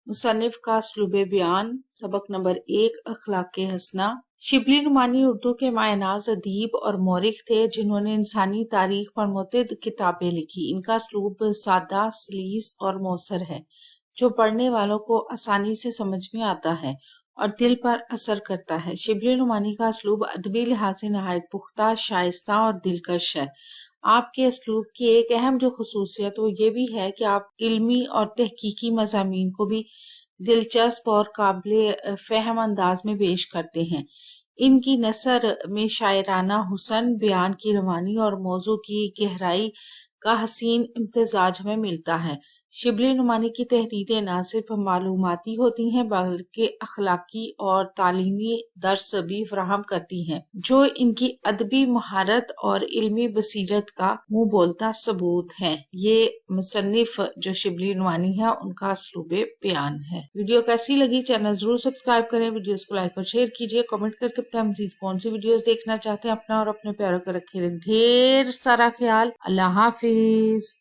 मुसन्निफ का असलूब बयान। सबक नंबर 1, अखलाक हसना। शिबली नुमानी उर्दू के मायनाज अदीब और मौरिख थे जिन्होंने इंसानी तारीख पर मुतअद्दिद किताबें लिखी। इनका असलूब सादा, सलीस और मौसर है जो पढ़ने वालों को आसानी से समझ में आता है और दिल पर असर करता है। शिबली नुमानी का असलूब अदबी लिहाज से नहायत पुख्ता, शाइस्ता और दिलकश है। आपके असलूब की एक अहम जो खसूसियत वो ये भी है कि आप इल्मी और तहकीकी मज़ामीन को भी दिलचस्प और काबिल फ़हम अंदाज में पेश करते हैं। इनकी नसर में शायराना हुस्न, बयान की रवानी और मौजू की गहराई का हसीन इम्तिजाज हमें मिलता है। शिबली नुमानी की तहरीरें न सिर्फ मालूमाती होती हैं बल्कि अखलाकी और तालीमी दर्स भी फराहम करती हैं जो इनकी अदबी महारत और इल्मी बसीरत का मुंह बोलता सबूत है। ये मुसन्निफ जो शिबली नुमानी है उनका असलूब बयान है। वीडियो कैसी लगी चैनल जरूर सब्सक्राइब करें, वीडियोस को लाइक और शेयर कीजिए, कमेंट करके बताएं मजीद कौन सी वीडियोस देखना चाहते हैं। अपना और अपने प्यारों का रखें ढेर सारा ख्याल। अल्लाह हाफिज।